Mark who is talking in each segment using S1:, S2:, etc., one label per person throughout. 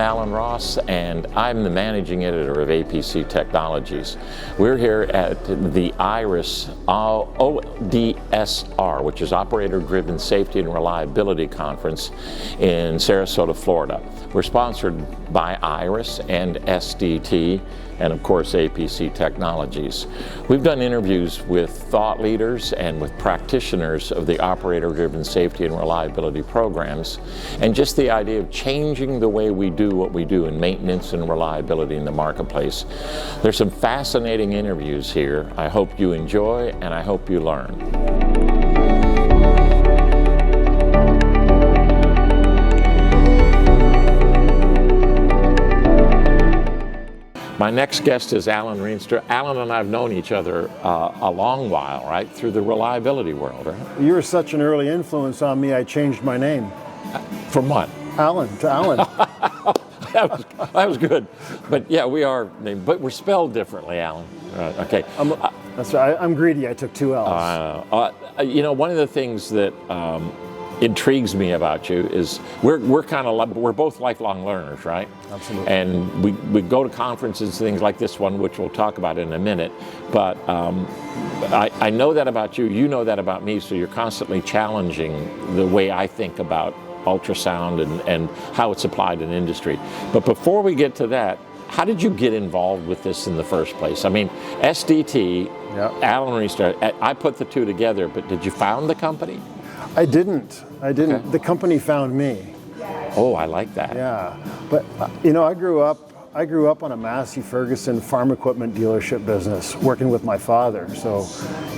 S1: Allan Ross, and I'm the managing editor of APC Technologies. We're here at the IRIS ODSR, which is Operator Driven Safety and Reliability Conference in Sarasota, Florida. We're sponsored by IRIS and SDT, and of course APC Technologies. We've done interviews with thought leaders and with practitioners of the operator-driven safety and reliability programs, and just the idea of changing the way we do what we do in maintenance and reliability in the marketplace. There's some fascinating interviews here. I hope you enjoy, and I hope you learn. My next guest is Allan Rienstra. Allan and I have known each other a long while, right? Through the reliability world, right?
S2: You were such an early influence on me, I changed my name.
S1: From what?
S2: Allan to Allan.
S1: that was good. But yeah, we are named, but we're spelled differently, Allan. Okay.
S2: That's right. I'm greedy. I took two L's.
S1: You know, one of the things that intrigues me about you is we're both lifelong learners, right?
S2: Absolutely.
S1: And we go to conferences, things like this one, which we'll talk about in a minute. But I know that about you. You know that about me. So you're constantly challenging the way I think about ultrasound and how it's applied in industry. But before we get to that, how did you get involved with this in the first place? I mean, SDT,
S2: yep.
S1: Allan Rienstra, I put the two together, but did you found the company?
S2: I didn't.
S1: Okay.
S2: The company found me.
S1: Oh, I like that.
S2: Yeah, but you know, I grew up on a Massey Ferguson farm equipment dealership business, working with my father. So,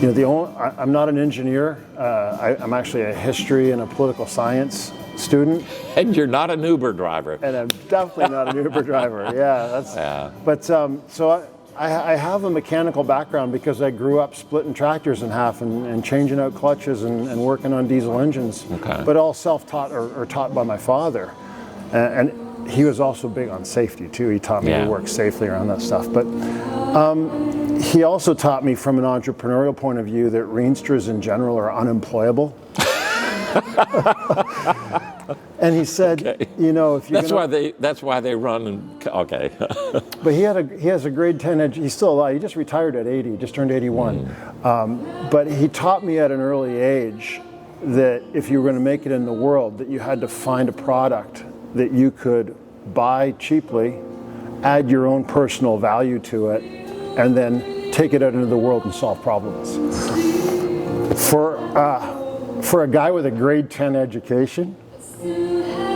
S2: you know, I'm not an engineer. I'm actually a history and a political science student.
S1: And you're not an Uber driver.
S2: And I'm definitely not an Uber driver. Yeah,
S1: Yeah.
S2: But so I have a mechanical background because I grew up splitting tractors in half and changing out clutches and working on diesel engines,
S1: okay.
S2: But all self-taught or taught by my father. And he was also big on safety too. He taught me to work safely around that stuff. But he also taught me from an entrepreneurial point of view that Rienstras in general are unemployable. And he said, okay. You know, if you
S1: that's why they run and okay.
S2: But he has a grade 10 he's still alive. He just retired at 80. He just turned 81. But he taught me at an early age that if you were going to make it in the world, that you had to find a product that you could buy cheaply, add your own personal value to it, and then take it out into the world and solve problems. For a guy with a grade 10 education,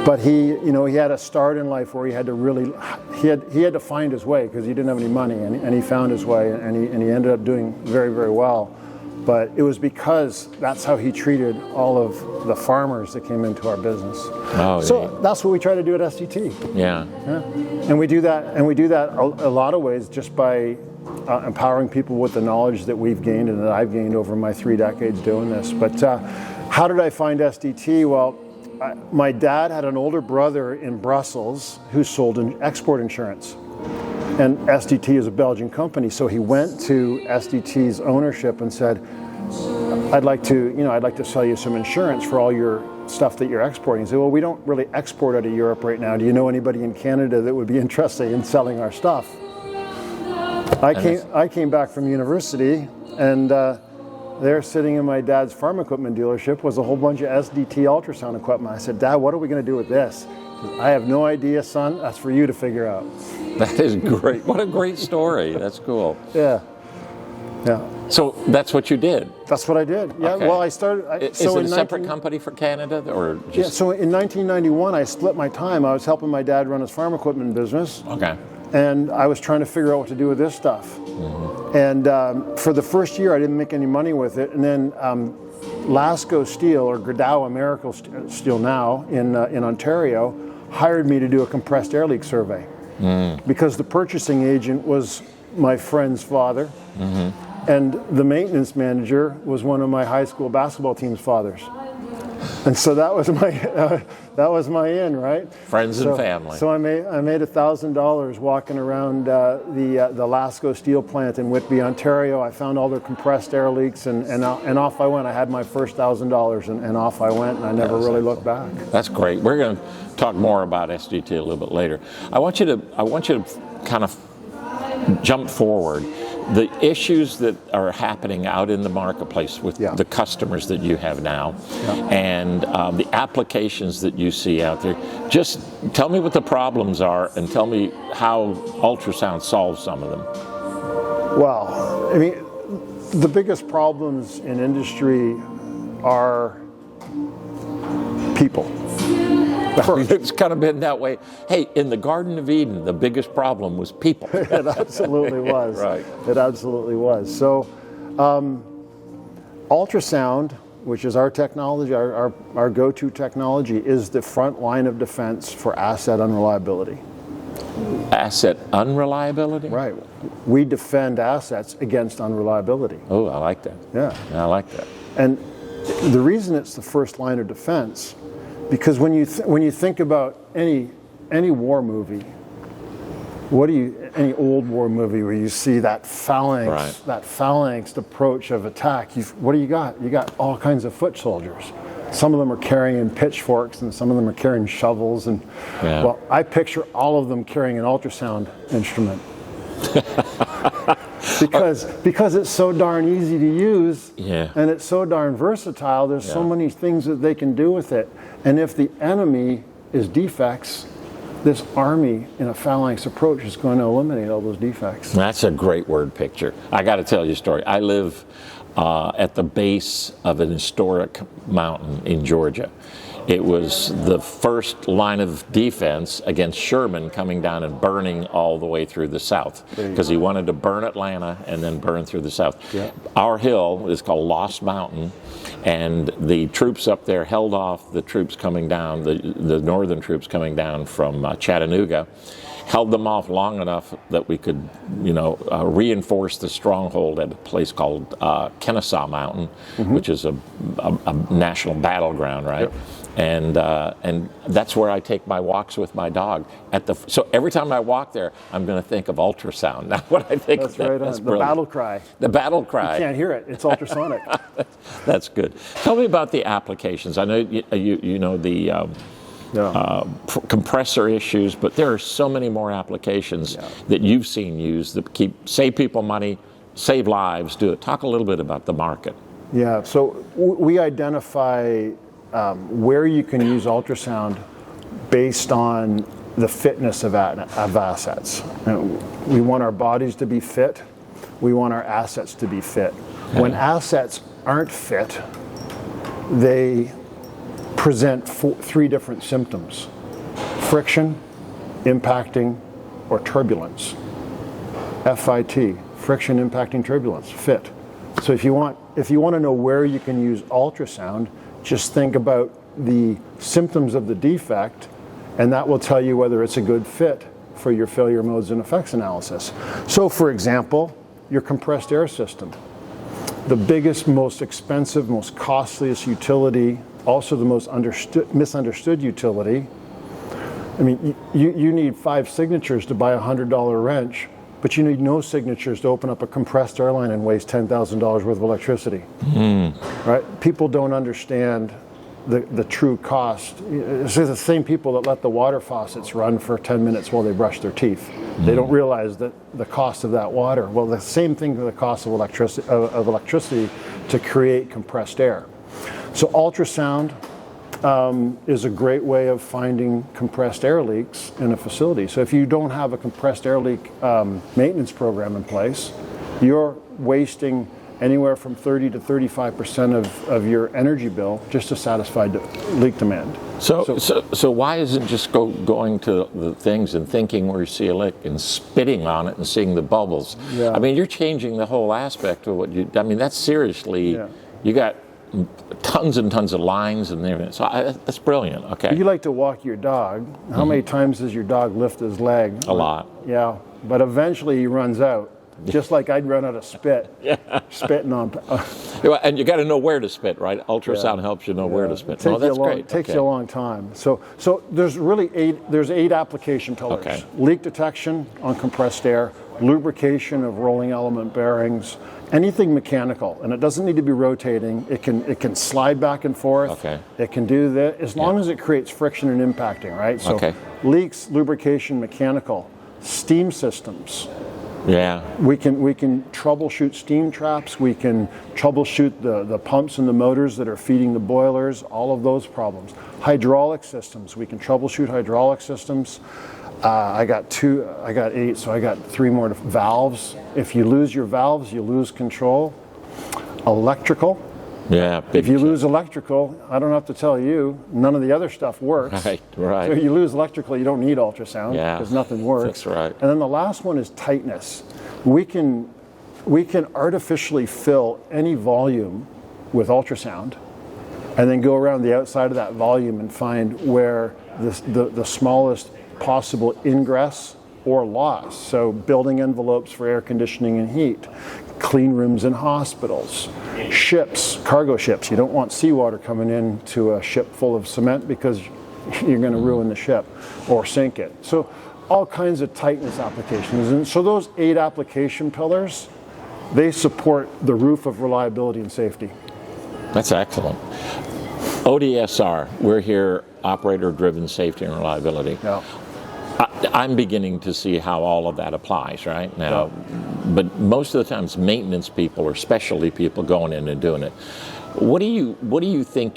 S2: but he had a start in life where he had to find his way because he didn't have any money, and he found his way, and he ended up doing very, very well. But it was because that's how he treated all of the farmers that came into our business.
S1: Oh,
S2: so that's what we try to do at SDT.
S1: Yeah.
S2: And we do that a lot of ways just by empowering people with the knowledge that we've gained and that I've gained over my 3 decades doing this. But how did I find SDT? Well, my dad had an older brother in Brussels who sold export insurance. And SDT is a Belgian company, so he went to SDT's ownership and said, I'd like to sell you some insurance for all your stuff that you're exporting. He said, well, we don't really export out of Europe right now. Do you know anybody in Canada that would be interested in selling our stuff? I came back from university, and there sitting in my dad's farm equipment dealership was a whole bunch of SDT ultrasound equipment. I said, Dad, what are we going to do with this? He said, I have no idea, son. That's for you to figure out.
S1: That is great. What a great story. That's cool.
S2: Yeah.
S1: So that's what you did?
S2: That's what I did. Yeah.
S1: Okay.
S2: Well, I started.
S1: Is it a separate company for Canada, or just?
S2: Yeah. So in 1991, I split my time. I was helping my dad run his farm equipment business.
S1: Okay.
S2: And I was trying to figure out what to do with this stuff. Mm-hmm. And for the first year, I didn't make any money with it. And then Lasco Steel, or Gerdau Americal Steel now in Ontario, hired me to do a compressed air leak survey. Because the purchasing agent was my friend's father, and the maintenance manager was one of my high school basketball team's fathers. And so that was my in, right?
S1: Friends and family.
S2: So I made $1,000 walking around the Lasco steel plant in Whitby, Ontario. I found all their compressed air leaks, and off I went. I had my first $1,000, and off I went, and I never really looked back.
S1: That's great. We're going to talk more about SDT a little bit later. I want you to kind of jump forward. The issues that are happening out in the marketplace with the customers that you have now, and the applications that you see out there. Just tell me what the problems are, and tell me how ultrasound solves some of them.
S2: Well, I mean, the biggest problems in industry are people.
S1: It's kind of been that way. Hey, in the Garden of Eden, the biggest problem was people.
S2: It absolutely was.
S1: Right.
S2: It absolutely was. So, ultrasound, which is our technology, our go-to technology, is the front line of defense for asset unreliability.
S1: Asset unreliability?
S2: Right. We defend assets against unreliability.
S1: Oh, I like that.
S2: Yeah.
S1: I like that.
S2: And the reason it's the first line of defense, because when you think about any war movie, any old war movie where you see that phalanxed approach of attack, what do you got? You got all kinds of foot soldiers. Some of them are carrying pitchforks, and some of them are carrying shovels. And well, I picture all of them carrying an ultrasound instrument. because it's so darn easy to use, and it's so darn versatile. There's so many things that they can do with it. And if the enemy is defects, this army in a phalanx approach is going to eliminate all those defects.
S1: That's a great word picture. I got to tell you a story. I live at the base of an historic mountain in Georgia. It was the first line of defense against Sherman coming down and burning all the way through the South, because he wanted to burn Atlanta and then burn through the South. Our hill is called Lost Mountain, and the troops up there held off the troops coming down, the northern troops coming down from Chattanooga, held them off long enough that we could, reinforce the stronghold at a place called Kennesaw Mountain, which is a national battleground, right? And that's where I take my walks with my dog. So every time I walk there, I'm going to think of ultrasound. Now, what I think
S2: that's right. That's the battle cry.
S1: The battle cry.
S2: You can't hear it. It's ultrasonic.
S1: That's good. Tell me about the applications. I know you know the compressor issues, but there are so many more applications that you've seen used that save people money, save lives. Talk a little bit about the market.
S2: Yeah. So we identify where you can use ultrasound based on the fitness of assets. We want our bodies to be fit. We want our assets to be fit. When assets aren't fit, they present three different symptoms: friction, impacting, or turbulence. FIT, friction, impacting, turbulence, fit. So if you want to know where you can use ultrasound, just think about the symptoms of the defect, and that will tell you whether it's a good fit for your failure modes and effects analysis. So for example, your compressed air system. The biggest, most expensive, most costliest utility, also the most misunderstood utility. I mean, you need 5 signatures to buy a $100 wrench, but you need no signatures to open up a compressed airline and waste $10,000 worth of electricity. Right? People don't understand the true cost. It's the same people that let the water faucets run for 10 minutes while they brush their teeth. They don't realize that the cost of that water. Well, the same thing for the cost of electricity to create compressed air. So ultrasound is a great way of finding compressed air leaks in a facility. So if you don't have a compressed air leak maintenance program in place, you're wasting anywhere from 30 to 35% of your energy bill just to satisfy leak demand.
S1: So why isn't just going to the things and thinking where you see a leak and spitting on it and seeing the bubbles? I mean, you're changing the whole aspect of what that's seriously, you got tons and tons of lines and everything. So that's brilliant. Okay.
S2: You like to walk your dog. How many times does your dog lift his leg?
S1: A lot.
S2: Yeah, but eventually he runs out. just like I'd run out of spit, spitting on.
S1: And you got to know where to spit, right? Ultrasound helps you know where to spit.
S2: No,
S1: that's great.
S2: It takes you a long time. So there's really eight application pillars.
S1: Okay.
S2: Leak detection on compressed air, lubrication of rolling element bearings, anything mechanical, and it doesn't need to be rotating. It can slide back and forth.
S1: Okay.
S2: It can do that as long as it creates friction and impacting, right? So leaks, lubrication, mechanical, steam systems.
S1: Yeah.
S2: We can troubleshoot steam traps. We can troubleshoot the pumps and the motors that are feeding the boilers, all of those problems. Hydraulic systems. We can troubleshoot hydraulic systems. I got 8, so I got 3 more valves. If you lose your valves, you lose control. Electrical.
S1: Yeah.
S2: If you lose electrical, I don't have to tell you, none of the other stuff works.
S1: Right.
S2: So if you lose electrical, you don't need ultrasound because nothing works.
S1: That's right.
S2: And then the last one is tightness. We can artificially fill any volume with ultrasound and then go around the outside of that volume and find where the smallest possible ingress or loss. So building envelopes for air conditioning and heat, clean rooms in hospitals, ships, cargo ships. You don't want seawater coming into a ship full of cement because you're going to ruin the ship or sink it. So all kinds of tightness applications. And so those 8 application pillars, they support the roof of reliability and safety.
S1: That's excellent. ODSR, we're here, operator-driven safety and reliability.
S2: Yeah.
S1: I'm beginning to see how all of that applies right now, but most of the time it's maintenance people or specialty people going in and doing it. What do you think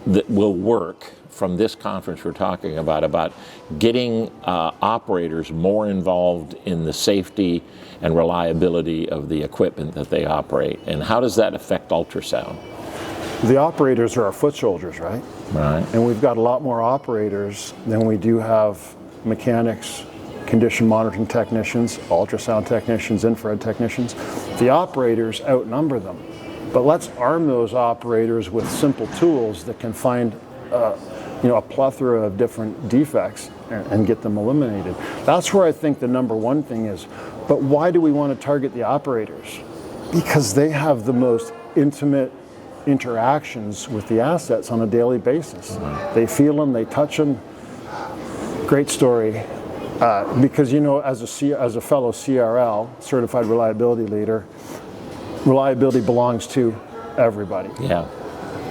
S1: that will work from this conference we're talking about getting operators more involved in the safety and reliability of the equipment that they operate, and how does that affect ultrasound?
S2: The operators are our foot soldiers, right?
S1: Right.
S2: And we've got a lot more operators than we do have mechanics, condition monitoring technicians, ultrasound technicians, infrared technicians. The operators outnumber them. But let's arm those operators with simple tools that can find a plethora of different defects and get them eliminated. That's where I think the number one thing is. But why do we want to target the operators? Because they have the most intimate interactions with the assets on a daily basis. They feel them, they touch them. Great story. Because as a fellow CRL, Certified Reliability Leader, reliability belongs to everybody.
S1: Yeah.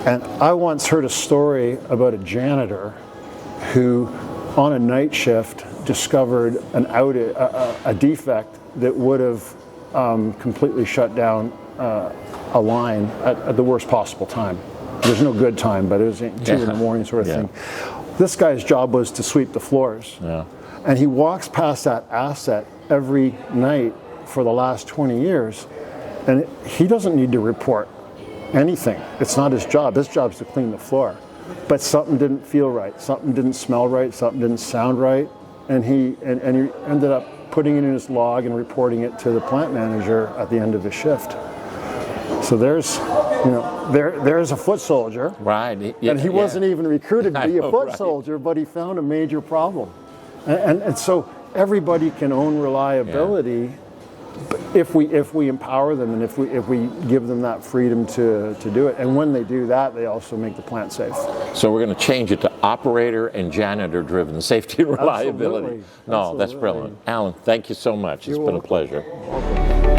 S2: And I once heard a story about a janitor who, on a night shift, discovered a defect that would have completely shut down a line at the worst possible time. There's no good time, but it was 2 in the morning sort of thing. This guy's job was to sweep the floors. Yeah. And he walks past that asset every night for the last 20 years, and he doesn't need to report anything. It's not his job. His job is to clean the floor. But something didn't feel right. Something didn't smell right. Something didn't sound right. And he ended up putting it in his log and reporting it to the plant manager at the end of his shift. So there's a foot soldier.
S1: Right.
S2: And he wasn't even recruited to be a foot soldier, but he found a major problem. And so everybody can own reliability if we empower them and if we give them that freedom to do it. And when they do that, they also make the plant safe.
S1: So we're going to change it to operator and janitor driven safety and reliability.
S2: Absolutely.
S1: No, that's brilliant. Allan, thank you so much. It's been a pleasure.
S2: Welcome.